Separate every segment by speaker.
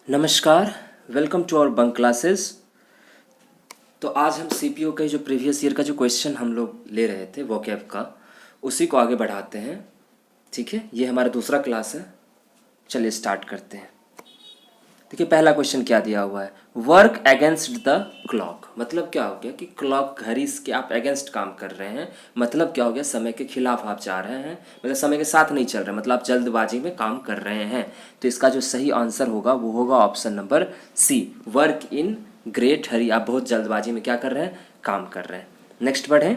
Speaker 1: नमस्कार, welcome to our bunk classes. तो आज हम सीपीओ का जो प्रीवियस ईयर का जो क्वेश्चन हम लोग ले रहे थे वोकैब का, उसी को आगे बढ़ाते हैं। ठीक है, ये हमारा दूसरा क्लास है। चलिए स्टार्ट करते हैं। देखिए पहला क्वेश्चन क्या दिया हुआ है, वर्क अगेंस्ट द क्लॉक। मतलब क्या हो गया कि क्लॉक घड़ी के आप अगेंस्ट काम कर रहे हैं। मतलब क्या हो गया, समय के खिलाफ आप जा रहे हैं, मतलब समय के साथ नहीं चल रहे, मतलब आप जल्दबाजी में काम कर रहे हैं। तो इसका जो सही आंसर होगा वो होगा option number C, work in great hurry. आप बहुत जल्दबाजी में क्या कर रहे हैं, काम कर रहे हैं। नेक्स्ट बढ़ें,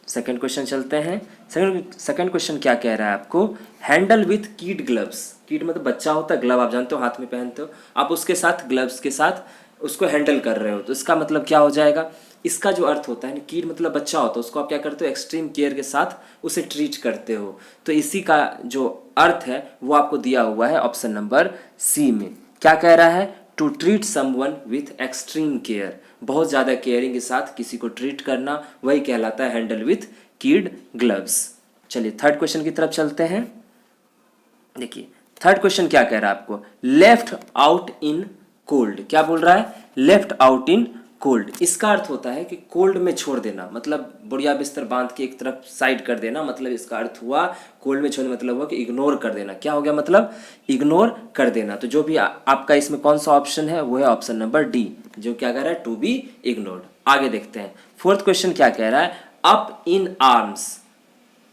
Speaker 1: सेकेंड क्वेश्चन चलते हैं। सेकेंड क्वेश्चन क्या कह रहा है आपको, हैंडल विथ कीड ग्लव्स। कीड मतलब बच्चा होता है, ग्लव आप जानते हो हाथ में पहनते हो, आप उसके साथ ग्लव्स के साथ उसको हैंडल कर रहे हो। तो इसका मतलब क्या हो जाएगा, इसका जो अर्थ होता है, कीड मतलब बच्चा होता है, उसको आप क्या करते हो, एक्सट्रीम केयर के साथ उसे ट्रीट करते हो। तो इसी का जो अर्थ है वो आपको दिया हुआ है ऑप्शन नंबर सी में। क्या कह रहा है, to treat someone with extreme care. बहुत ज़्यादा केयरिंग के साथ किसी को ट्रीट करना, वही कहलाता है हैंडल विथ कीड ग्लव्स। चलिए थर्ड क्वेश्चन की तरफ चलते हैं। देखिए थर्ड क्वेश्चन क्या कह रहा है आपको, लेफ्ट आउट इन कोल्ड। क्या बोल रहा है, लेफ्ट आउट इन कोल्ड। इसका अर्थ होता है कि कोल्ड में छोड़ देना, मतलब बढ़िया बिस्तर बांध के एक तरफ साइड कर देना। मतलब इसका अर्थ हुआ कोल्ड में छोड़ने मतलब हुआ कि इग्नोर कर देना। क्या हो गया, मतलब इग्नोर कर देना। तो जो भी आपका इसमें कौन सा ऑप्शन है वो है ऑप्शन नंबर डी, जो क्या कह रहा है, टू बी इग्नोर्ड। आगे देखते हैं फोर्थ क्वेश्चन क्या कह रहा है, up in arms.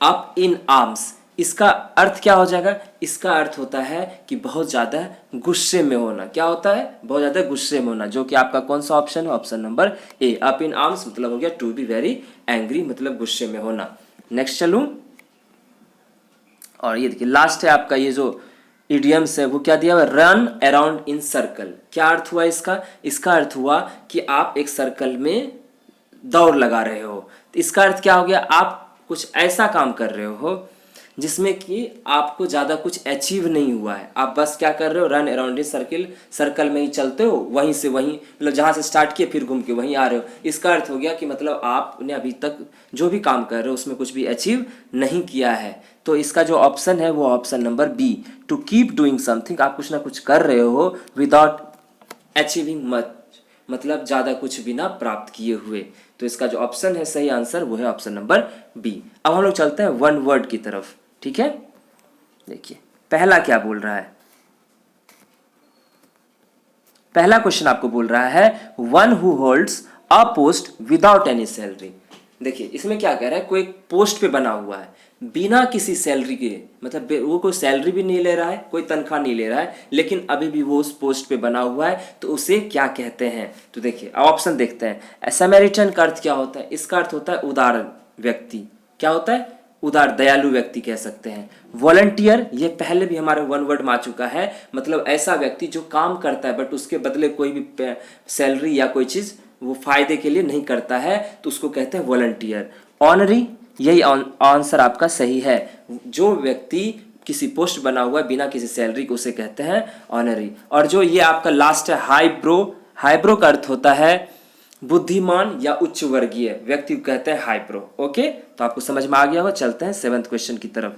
Speaker 1: Up in arms, इसका अर्थ क्या हो जाएगा, इसका अर्थ होता है कि बहुत ज़्यादा गुस्से में होना। क्या होता है, बहुत ज़्यादा गुस्से में होना, जो कि आपका कौन सा ऑप्शन है, option number A. Up in arms मतलब हो गया टू बी वेरी एंग्री, मतलब गुस्से में होना। नेक्स्ट चलूं, और ये देखिए लास्ट है आपका ये जो इडियम्स है वो क्या दिया हुआ, रन अराउंड इन सर्कल। क्या अर्थ हुआ इसका, इसका अर्थ हुआ कि आप एक सर्कल में दौड़ लगा रहे हो। तो इसका अर्थ क्या हो गया, आप कुछ ऐसा काम कर रहे हो जिसमें कि आपको ज़्यादा कुछ अचीव नहीं हुआ है, आप बस क्या कर रहे हो, run around in circle, circle में ही चलते हो, वहीं से वहीं, मतलब जहाँ से स्टार्ट किए फिर घूम के वहीं आ रहे हो। इसका अर्थ हो गया कि मतलब आपने अभी तक जो भी काम कर रहे हो उसमें कुछ भी अचीव नहीं किया है। तो इसका जो ऑप्शन है वो option number B, to keep doing something. आप कुछ ना कुछ कर रहे हो विदाउट अचीविंग मच, मतलब ज़्यादा कुछ भी ना प्राप्त किए हुए। तो इसका जो ऑप्शन है सही आंसर वो है ऑप्शन नंबर बी। अब हम लोग चलते हैं वन वर्ड की तरफ। ठीक है, देखिए पहला क्या बोल रहा है, पहला क्वेश्चन आपको बोल रहा है one who holds a post without any salary. देखिए इसमें क्या कह रहा है, कोई पोस्ट पे बना हुआ है बिना किसी सैलरी के, मतलब वो कोई सैलरी भी नहीं ले रहा है, कोई तनख्वाह नहीं ले रहा है, लेकिन अभी भी वो उस पोस्ट पे बना हुआ है, तो उसे क्या कहते हैं। तो देखिए ऑप्शन देखते हैं। समैरिटन का अर्थ क्या होता है, इसका अर्थ होता है उदार व्यक्ति। क्या होता है, उदार दयालु व्यक्ति कह सकते हैं। वॉलंटियर, ये पहले भी हमारे वन वर्ड में आ चुका है, मतलब ऐसा व्यक्ति जो काम करता है बट उसके बदले कोई भी सैलरी या कोई चीज़ वो फायदे के लिए नहीं करता है, तो उसको कहते हैं वॉलंटियर। ऑनरी, यही आंसर आपका सही है। जो व्यक्ति किसी पोस्ट बना हुआ है बिना किसी सैलरी को उसे कहते हैं ऑनरी। और जो ये आपका लास्ट है हाईब्रो, हाईब्रो का अर्थ होता है बुद्धिमान या उच्च वर्गीय व्यक्ति को कहते हैं हाईब्रो। ओके, तो आपको समझ में आ गया होगा। चलते हैं सेवंथ क्वेश्चन की तरफ।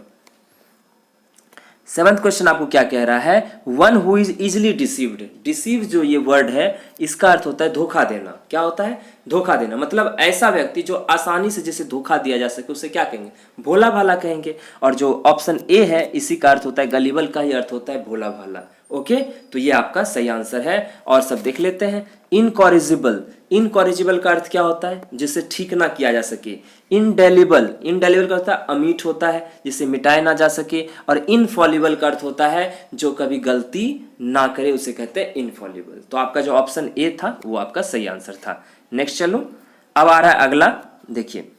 Speaker 1: सेवंथ क्वेश्चन आपको क्या कह रहा है, one who is easily deceived. Deceive जो ये वर्ड है इसका अर्थ होता है धोखा देना। क्या होता है, धोखा देना, मतलब ऐसा व्यक्ति जो आसानी से जिसे धोखा दिया जा सके उसे क्या कहेंगे, भोला भाला कहेंगे। और जो ऑप्शन ए है इसी का अर्थ होता है, गलीबल का ही अर्थ होता है भोला भाला। ओके, तो ये आपका सही आंसर है। और सब देख लेते हैं। इनकॉरिजिबल, इनकॉरिजिबल का अर्थ क्या होता है, जिसे ठीक ना किया जा सके। इंडेलिबल, इंडेलिबल का अर्थ अमीट होता है, जिसे मिटाया ना जा सके। और इनफॉलिबल का अर्थ होता है जो कभी गलती ना करे, उसे कहते हैं इनफॉलिबल। तो आपका जो ऑप्शन ए था वो आपका सही आंसर था। नेक्स्ट चलो, अब आ रहा है अगला। देखिए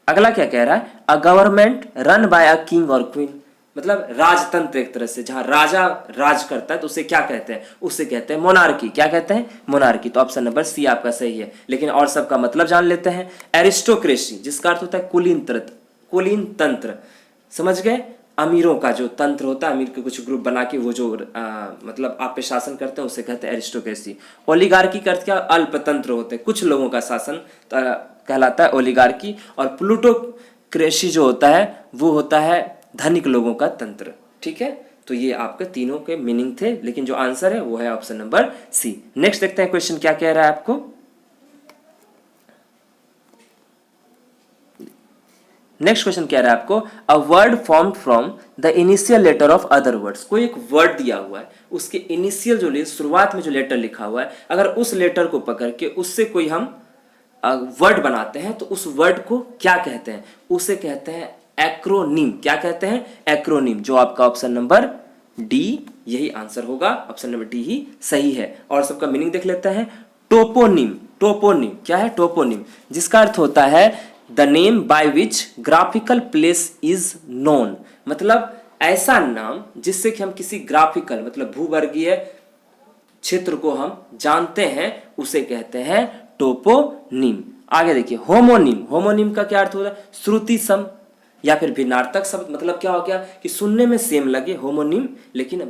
Speaker 1: अगला क्या कह रहा है, a government run by a king और क्वीन, मतलब राजतंत्र एक तरह से, जहां राजा राज करता है तो उसे क्या कहते हैं, उसे कहते हैं मोनार्की। क्या कहते हैं, मोनार्की। तो ऑप्शन नंबर सी आपका सही है। लेकिन और सबका मतलब जान लेते हैं। एरिस्टोक्रेसी, जिसका अर्थ होता है कुलीन तंत्र, कुलीन तंत्र, समझ गए, अमीरों का जो तंत्र होता है, अमीर के कुछ ग्रुप बना के वो जो मतलब आप पे शासन करते हैं उसे कहते हैं एरिस्टोक्रेसी। ओलिगार्की का अर्थ क्या, अल्पतंत्र होते हैं, कुछ लोगों का शासन कहलाता है ओलिगार्की। और प्लूटोक्रेसी जो होता है वो होता है धनिक लोगों का तंत्र। ठीक है, तो ये आपके तीनों के मीनिंग थे, लेकिन जो आंसर है वो है ऑप्शन नंबर सी। नेक्स्ट देखते हैं क्वेश्चन क्या कह रहा है आपको। नेक्स्ट क्वेश्चन कह रहा है आपको a word formed from the initial letter of other words. कोई एक वर्ड दिया हुआ है, उसके इनिशियल जो शुरुआत में जो लेटर लिखा हुआ है, अगर उस लेटर को पकड़ के उससे कोई हम वर्ड बनाते हैं तो उस वर्ड को क्या कहते हैं? उसे कहते हैं एक्रोनिम। क्या कहते हैं? एक्रोनिम, जो आपका ऑप्शन नंबर डी यही आंसर होगा। ऑप्शन नंबर डी ही सही है। और सबका मीनिंग देख लेते हैं। टोपोनिम, टोपोनिम क्या है? टोपोनिम, जिसका अर्थ होता है the name by which graphical place is known. मतलब ऐसा नाम जिससे कि हम किसी ग्राफिकल मतलब भूवर्गीय क्षेत्र को हम जानते हैं, उसे कहते हैं टोपोनिम। आगे देखिए होमोनिम। होमोनिम का क्या अर्थ होता है? श्रुति सम या फिर भिन्नार्थक शब्द। मतलब क्या हो गया कि सुनने में सेम लगे होमोनिम, लेकिन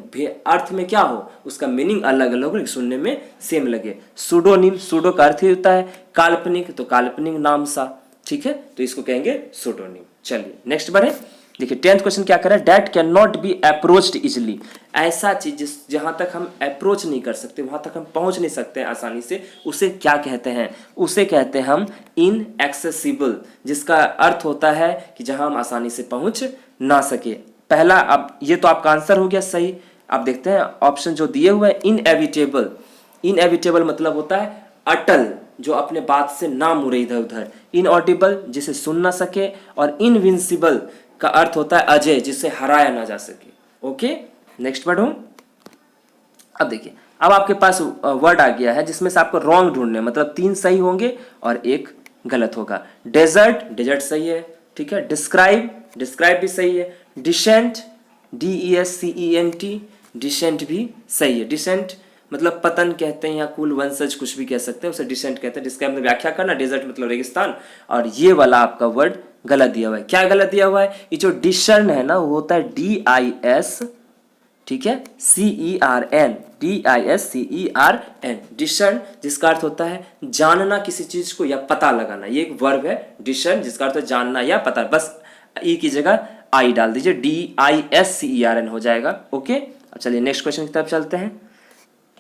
Speaker 1: अर्थ में क्या हो, उसका मीनिंग अलग अलग हो, सुनने में सेम लगे। सुडोनिम, सुडो का अर्थ ही होता है काल्पनिक, तो काल्पनिक नाम सा, ठीक है, तो इसको कहेंगे सुडोनिम। चलिए नेक्स्ट बढ़े। देखिए 10th क्वेश्चन क्या कर रहा है? That can not be approached easily. ऐसा चीज जहां तक हम अप्रोच नहीं कर सकते, वहां तक हम पहुंच नहीं सकते आसानी से, उसे क्या कहते हैं? उसे कहते हैं हम इनएक्सेसिबल, जिसका अर्थ होता है कि जहां हम आसानी से पहुंच ना सके। पहला, अब ये तो आपका आंसर हो गया सही। अब देखते हैं ऑप्शन जो दिए हुए हैं। इनएविटेबल, इनएविटेबल मतलब होता है अटल, जो अपने बात से ना मुड़े इधर उधर। इनऑडिबल, जिसे सुन ना सके। और इनविंसिबल का अर्थ होता है अजय, जिसे हराया ना जा सके। ओके नेक्स्ट बढ़ूं। अब देखिए, अब आपके पास वर्ड आ गया है जिसमें से आपको रॉन्ग ढूंढने, मतलब 3 सही होंगे और 1 गलत होगा। डेजर्ट, डेजर्ट सही है, ठीक है। डिस्क्राइब, डिस्क्राइब भी सही है। डिसेंट, DESCENT, डिसेंट भी सही है। डिसेंट मतलब पतन कहते हैं या कुल वंशज, कुछ भी कह सकते हैं, उसे डिसेंट कहते हैं। डिस्क्राइब मतलब व्याख्या करना, डेजर्ट मतलब रेगिस्तान। और ये वाला आपका वर्ड गलत दिया हुआ है। क्या गलत दिया हुआ है? ये जो डिसर्न है ना, वो होता है DIS, ठीक है, CERN, DISCERN, डिसर्न, जिसका अर्थ होता है जानना किसी चीज को या पता लगाना। ये एक वर्ब है डिसर्न, जिसका अर्थ है जानना या पता। बस ई की जगह आई डाल दीजिए, DISCERN हो जाएगा। ओके, अब चलिए नेक्स्ट क्वेश्चन की तरफ चलते हैं।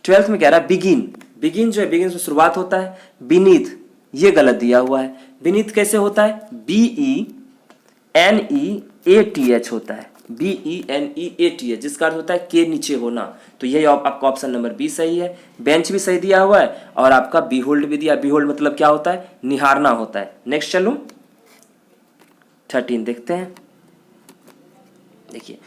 Speaker 1: 12th में कह रहा है बिगिन। बिगिन जो है, बिगिन से शुरुआत होता है। बीनीथ, ये गलत दिया हुआ है। बीनीथ कैसे होता है? BENEATH होता है, BENEATH, जिसका अर्थ होता है के नीचे होना। तो यही आपका ऑप्शन नंबर बी सही है। बेंच भी सही दिया हुआ है और आपका बीहोल्ड भी दिया। बीहोल्ड मतलब क्या होता है? निहारना होता है। नेक्स्ट चलूं, 13 देखते हैं। देखिए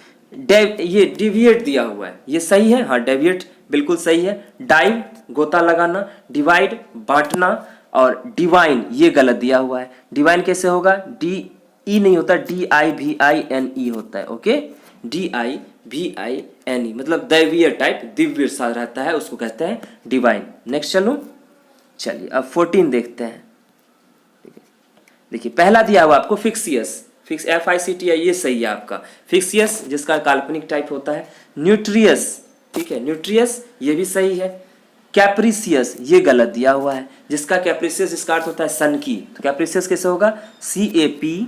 Speaker 1: ये डिविएट दिया हुआ है, ये सही है। हाँ, डेविएट बिल्कुल सही है। डाइव गोता लगाना, डिवाइड बांटना, और डिवाइन ये गलत दिया हुआ है। डिवाइन कैसे होगा? DE नहीं होता, DIVINE होता है। ओके, DIVINE मतलब दैवीय टाइप, दिव्य सा रहता है, उसको कहते हैं डिवाइन। नेक्स्ट चलो, चलिए अब 14 देखते हैं। देखिए पहला दिया हुआ आपको फिक्सियस, फिक्स FICT है, ये सही है आपका। फिक्सियस जिसका काल्पनिक टाइप होता है। न्यूट्रियस, ठीक है, न्यूट्रियस ये भी सही है। कैप्रिसियस ये गलत दिया हुआ है, जिसका कैप्रिसियस जिसका अर्थ होता है सन की। तो कैप्रिसियस कैसे होगा? CAPRI,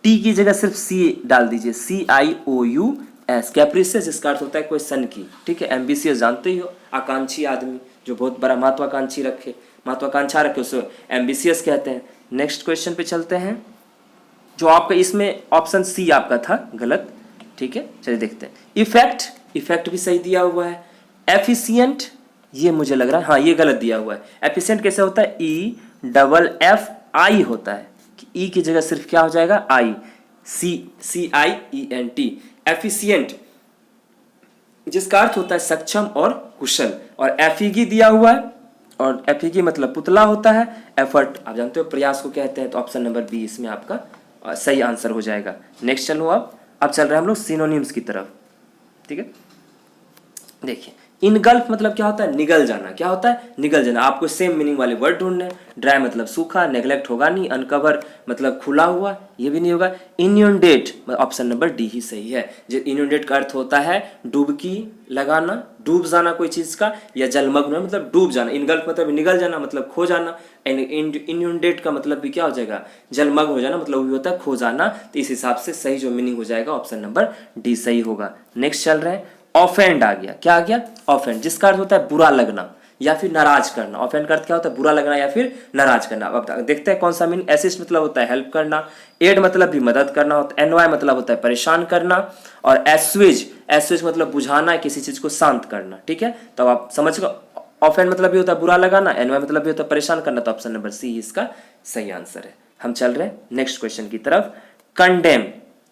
Speaker 1: T की जगह सिर्फ C डाल दीजिए, CIOUS। कैप्रिसियस जिसका अर्थ होता है कोई सन की, ठीक है। एम्बिशियस जानते ही हो, आकांक्षी आदमी, जो बहुत बड़ा महत्वाकांक्षी रखे, महत्वाकांक्षा रखे, उसे एम्बिशियस कहते हैं। नेक्स्ट क्वेश्चन पे चलते हैं, जो आपका इसमें ऑप्शन सी आपका था गलत, ठीक है। चलिए देखते हैं। इफेक्ट, इफेक्ट भी सही दिया हुआ है। एफिशिएंट ये मुझे लग रहा है, हाँ ये गलत दिया हुआ है। एफिशिएंट कैसे होता है? EFFI होता है, ई की जगह सिर्फ क्या हो जाएगा? आई, CIENT। एफिशिएंट जिसका अर्थ होता है सक्षम और कुशल। और एफिगी दिया हुआ है, और एफिगी मतलब पुतला होता है। एफर्ट आप जानते हो प्रयास को कहते हैं, तो ऑप्शन नंबर बी इसमें आपका सही आंसर हो जाएगा। नेक्स्ट चलो, अब चल रहे हैं हम लोग सिनोनिम्स की तरफ, ठीक है। देखिए इनगल्फ मतलब क्या होता है, निगल जाना। क्या होता है, निगल जाना। आपको सेम मीनिंग वाले वर्ड ढूंढने हैं। ड्राई मतलब सूखा, नेग्लेक्ट होगा नहीं, अनकवर मतलब खुला हुआ, ये भी नहीं होगा। इन्यूंडेट, ऑप्शन नंबर डी ही सही है। जो इन्यूंडेट का अर्थ होता है डुबकी लगाना, डूब जाना कोई चीज का, या जलमग्न मतलब डूब जाना। इनगल्फ मतलब निगल जाना, मतलब खो जाना। इन्यूंडेट का मतलब भी क्या हो जाएगा, जलमग्न हो जाना, मतलब वो भी होता है खो जाना। तो इस हिसाब से सही जो मीनिंग हो जाएगा ऑप्शन नंबर डी सही होगा। नेक्स्ट चल रहे हैं, ऑफेंड आ गया। क्या आ गया, ऑफेंड, जिसका अर्थ होता है बुरा लगना या फिर नाराज करना। ऑफेंड का अर्थ क्या होता है, बुरा लगना या फिर नाराज करना। अब देखते हैं कौन सा मीनिंग। असिस्ट मतलब होता है हेल्प करना, एड मतलब भी मदद करना होता है, एनवाय मतलब होता है परेशान करना, और एस्वेज, एस्वेज मतलब बुझाना, किसी चीज को शांत करना। ठीक है, तो आप समझ गए। ऑफेंड मतलब भी होता है बुरा लगाना, एनवाय मतलब भी होता है परेशान करना। तो ऑप्शन नंबर सी इसका सही आंसर है। हम चल रहे हैं नेक्स्ट क्वेश्चन की तरफ। कंडेम,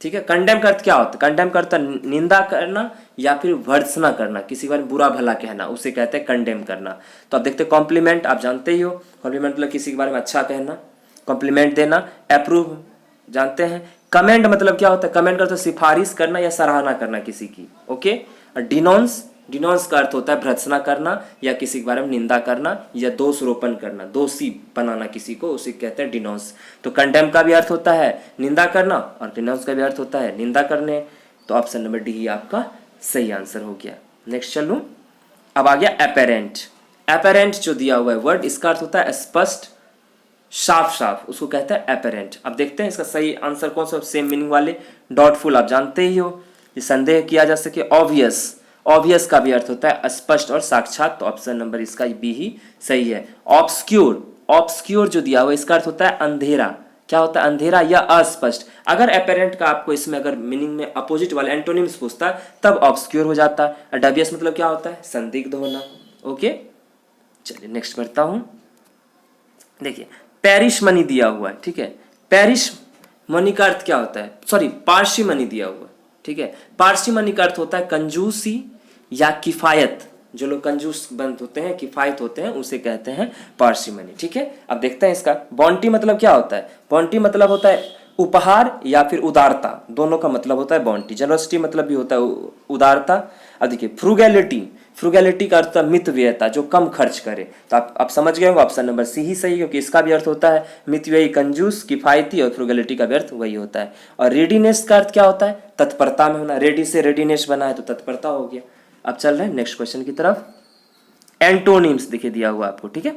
Speaker 1: ठीक है, कंडेम का अर्थ क्या होता है, कंडेम का अर्थ निंदा करना या फिर भर्त्सना करना, किसी के बारे में बुरा भला कहना, उसे कहते हैं कंडेम करना। तो आप देखते हैं कॉम्प्लीमेंट, आप जानते ही हो कॉम्प्लीमेंट मतलब किसी के बारे में अच्छा कहना, कॉम्प्लीमेंट देना। अप्रूव जानते हैं। कमेंट मतलब क्या होता है, कमेंट का अर्थ सिफारिश करना या सराहना करना किसी की। ओके, और डिनोंस, डिनोंस का अर्थ होता है भर्त्सना करना या किसी के बारे में निंदा करना या दोष रोपण करना, दोषी बनाना किसी को, उसे कहते हैं डिनोंस। तो कंडेम का भी अर्थ होता है निंदा करना और डिनोंस का भी अर्थ होता है निंदा करने। तो ऑप्शन नंबर डी ही आपका सही आंसर हो गया। नेक्स्ट चलूं, अब आ गया अपेरेंट। अपेरेंट जो दिया हुआ है वर्ड, इसका अर्थ होता है स्पष्ट, साफ साफ, उसको कहता है अपेरेंट। अब देखते हैं इसका सही आंसर कौन सा। सेम मीनिंग वाले, डॉटफुल आप जानते ही हो, संदेह किया जा सके। ऑब्वियस, ऑब्वियस का भी अर्थ होता है स्पष्ट और साक्षात। तो ऑप्शन नंबर इसका बी ही सही है। ऑब्सक्यूर, ऑब्सक्यूर जो दिया हुआ है इसका अर्थ होता है अंधेरा। क्या होता है, अंधेरा या अस्पष्ट। अगर अपेरेंट का आपको इसमें अगर मीनिंग में अपोजिट वाला एंटोनिम्स पूछता है तब ऑब्सक्यूर हो जाता है। डबियस मतलब क्या होता है, संदिग्ध होना। ओके, चलिए नेक्स्ट करता हूं। देखिए पेरिश मनी दिया हुआ है, ठीक है। पेरिश मनी का अर्थ क्या होता है, सॉरी पारसी मनी दिया हुआ है, ठीक है। पारसी मनी का अर्थ होता है कंजूसी या किफायत। जो लोग कंजूस बंद होते हैं, किफायत होते हैं, उसे कहते हैं पारसी मनी। ठीक है, अब देखते हैं इसका बॉन्टी मतलब क्या होता है। बॉन्टी मतलब होता है उपहार या फिर उदारता, दोनों का मतलब होता है बॉन्टी। जनरसिटी मतलब भी होता है उदारता। अब देखिए फ्रूगैलिटी, फ्रूगैलिटी का अर्थ है मितव्ययता, जो कम खर्च करे। तो आप समझ गए होंगे ऑप्शन नंबर सी ही सही, क्योंकि इसका भी अर्थ होता है मितव्ययी, कंजूस, किफायती, और फ्रूगैलिटी का भी अर्थ वही होता है। और रेडीनेस का अर्थ क्या होता है, तत्परता में होना। रेडी से रेडीनेस बना है तो तत्परता हो गया। अब चल रहे हैं नेक्स्ट क्वेश्चन की तरफ। एंटोनिम्स देखिए दिया हुआ आपको, ठीक है।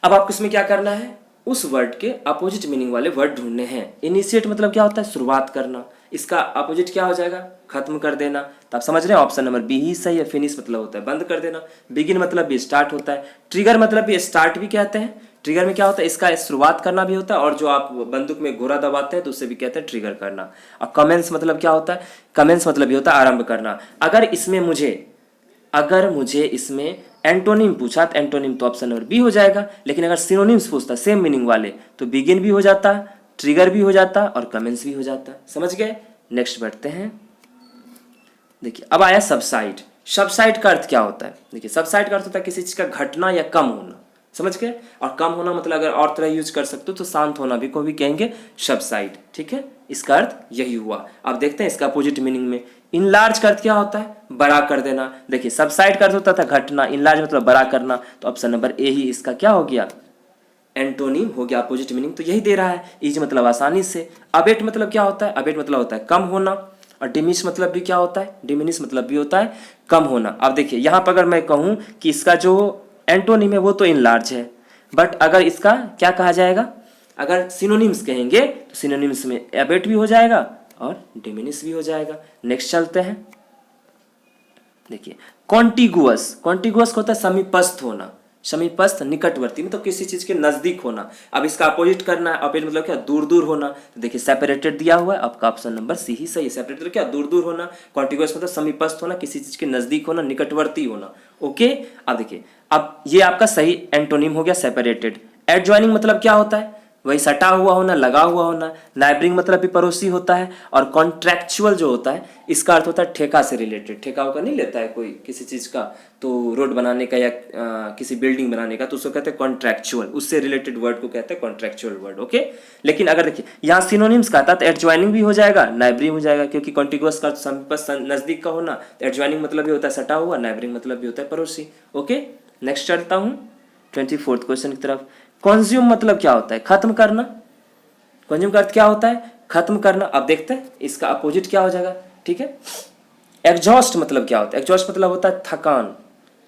Speaker 1: अब आपको इसमें क्या करना है, उस वर्ड के अपोजिट मीनिंग वाले वर्ड ढूंढने हैं। इनिशिएट मतलब क्या होता है, शुरुआत करना। इसका अपोजिट क्या हो जाएगा, खत्म कर देना। तो आप समझ रहे हैं ऑप्शन नंबर बी ही सही है। फिनिश मतलब होता है बंद कर देना। बिगिन मतलब भी स्टार्ट होता है। ट्रिगर मतलब भी स्टार्ट भी कहते हैं। ट्रिगर में क्या होता है, इसका शुरुआत करना भी होता है, और जो आप बंदूक में घोड़ा दबाते हैं तो उससे भी कहते हैं ट्रिगर करना। और कमेंस मतलब क्या होता है, कमेंस मतलब भी होता है आरंभ करना। अगर मुझे इसमें एंटोनिम पूछा तो एंटोनिम तो ऑप्शन नंबर बी हो जाएगा। लेकिन अगर सिनोनिम्स पूछता सेम मीनिंग वाले तो बिगिन भी हो जाता, ट्रिगर भी हो जाता और कमेंस भी हो जाता। समझ गए, नेक्स्ट बढ़ते हैं। देखिए अब आया सबसाइड। सबसाइड का अर्थ क्या होता है, देखिए सबसाइड का अर्थ होता है किसी चीज का घटना या कम होना। समझ गए, और कम होना मतलब अगर और तरह यूज कर सकते हो तो शांत होना भी को भी कहेंगे सबसाइड। ठीक है, इसका अर्थ यही हुआ। अब देखते हैं इसका अपोजिट मीनिंग में। इनलार्ज का अर्थ क्या होता है, बड़ा कर देना। देखिए सबसाइड का अर्थ होता था घटना, इनलार्ज मतलब बड़ा करना। तो ऑप्शन नंबर ए ही इसका क्या हो गया, एंटोनिम हो गया। अपोजिट मीनिंग तो यही दे रहा है, इज मतलब आसानी से। अबेट मतलब क्या होता है, अबेट मतलब होता है कम होना। और डिमिनिश मतलब भी क्या होता है, डिमिनिश मतलब भी होता है कम होना। अब देखिए यहाँ पर अगर मैं कहूँ कि इसका जो एंटोनिम है वो तो इनलार्ज है, बट अगर इसका क्या कहा जाएगा, अगर सिनोनिम्स कहेंगे तो सिनोनिम्स में एबेट भी हो जाएगा और डिमिनिश भी हो जाएगा। नेक्स्ट चलते हैं। देखिए कॉन्टिगुअस, कॉन्टिगुअस होता है समीपस्थ होना। समीपस्थ निकटवर्ती मतलब किसी चीज के नजदीक होना। अब इसका अपोजिट करना है, अपोजिट मतलब क्या, दूर दूर होना। तो देखिए सेपरेटेड दिया हुआ है, आपका ऑप्शन नंबर सी ही सही है। सेपरेटेड क्या, दूर दूर होना। कॉन्टिगुअस मतलब समीपस्थ होना, किसी चीज के नजदीक होना, निकटवर्ती होना। ओके, अब देखिए अब ये आपका सही एंटोनिम हो गया सेपरेटेड। एडजॉइनिंग मतलब क्या होता है, वही सटा हुआ होना, लगा हुआ होना। नाइबरिंग मतलब भी पड़ोसी होता है। और कॉन्ट्रैक्चुअल जो होता है इसका अर्थ होता है ठेका से रिलेटेड। ठेका होगा नहीं लेता है कोई किसी चीज़ का, तो रोड बनाने का या किसी बिल्डिंग बनाने का, तो उसको कहते हैं कॉन्ट्रैक्चुअल। उससे रिलेटेड वर्ड को कहते हैं कॉन्ट्रैक्चुअल वर्ड। ओके, लेकिन अगर देखिए यहाँ सिनोनिम्स का था तो एडजॉइनिंग भी हो जाएगा, नाइबरिंग हो जाएगा, क्योंकि कॉन्टिगुअस का समीपस्थ नजदीक का होना। तो एडजॉइनिंग मतलब भी होता है सटा हुआ, नाइबरिंग मतलब भी होता है पड़ोसी। ओके, नेक्स्ट चलता हूँ 24th क्वेश्चन की तरफ। कंज्यूम मतलब क्या होता है? खत्म करना। कंज्यूम का अर्थ क्या होता है? खत्म करना। अब देखते हैं इसका अपोजिट क्या हो जाएगा। ठीक है, एग्जॉस्ट मतलब क्या होता है? एग्जॉस्ट मतलब होता है थकान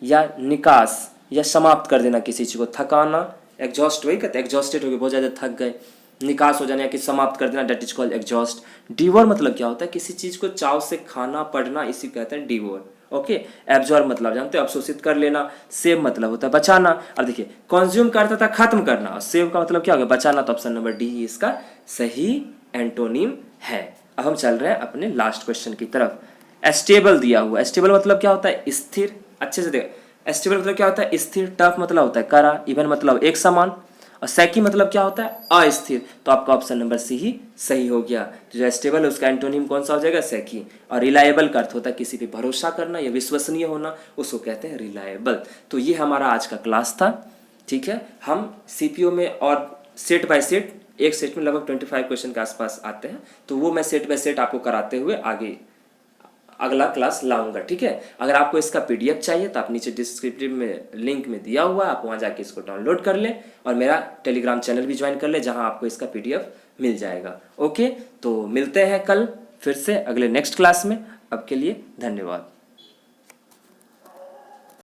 Speaker 1: या निकास या समाप्त कर देना किसी चीज को। थकाना, एग्जॉस्ट वही कहते हैं, एग्जॉस्टेड हो गए, बहुत ज्यादा थक गए। निकास हो जाना या कि समाप्त कर देना, that is called exhaust. Devour मतलब क्या होता है? किसी चीज को चाव से खाना पड़ना, इसी कहते हैं डिवोर। ओके, एब्जॉर्ब मतलब जानते हो, अवशोषित कर लेना। सेव मतलब होता है बचाना। और देखिए कंज्यूम का अर्थ था खत्म करना, और सेव का मतलब क्या हो गया? बचाना। तो ऑप्शन नंबर डी ही इसका सही एंटोनिम है। अब हम चल रहे हैं अपने लास्ट क्वेश्चन की तरफ। एस्टेबल दिया हुआ। एस्टेबल मतलब क्या होता है? स्थिर। अच्छे से देखो, एस्टेबल मतलब क्या होता है? स्थिर। टफ मतलब होता है कड़ा। इवन मतलब एक समान। और सैकी मतलब क्या होता है? अस्थिर। तो आपका ऑप्शन नंबर सी ही सही हो गया। तो जो एस्टेबल है उसका एंटोनिम कौन सा हो जाएगा? सैकी। और रिलायबल का अर्थ होता है किसी पे भरोसा करना या विश्वसनीय होना, उसको कहते हैं रिलायबल। तो ये हमारा आज का क्लास था। ठीक है, हम सीपीओ में और सेट बाय सेट, एक सेट में लगभग 25 क्वेश्चन के आसपास आते हैं, तो वो मैं सेट बाय सेट आपको कराते हुए आगे अगला क्लास लाऊंगा। ठीक है, अगर आपको इसका पीडीएफ चाहिए तो आप नीचे डिस्क्रिप्टिव में लिंक में दिया हुआ है, आप वहाँ जाके इसको डाउनलोड कर लें और मेरा टेलीग्राम चैनल भी ज्वाइन कर लें, जहाँ आपको इसका पीडीएफ मिल जाएगा। ओके, तो मिलते हैं कल फिर से अगले नेक्स्ट क्लास में। अब के लिए धन्यवाद।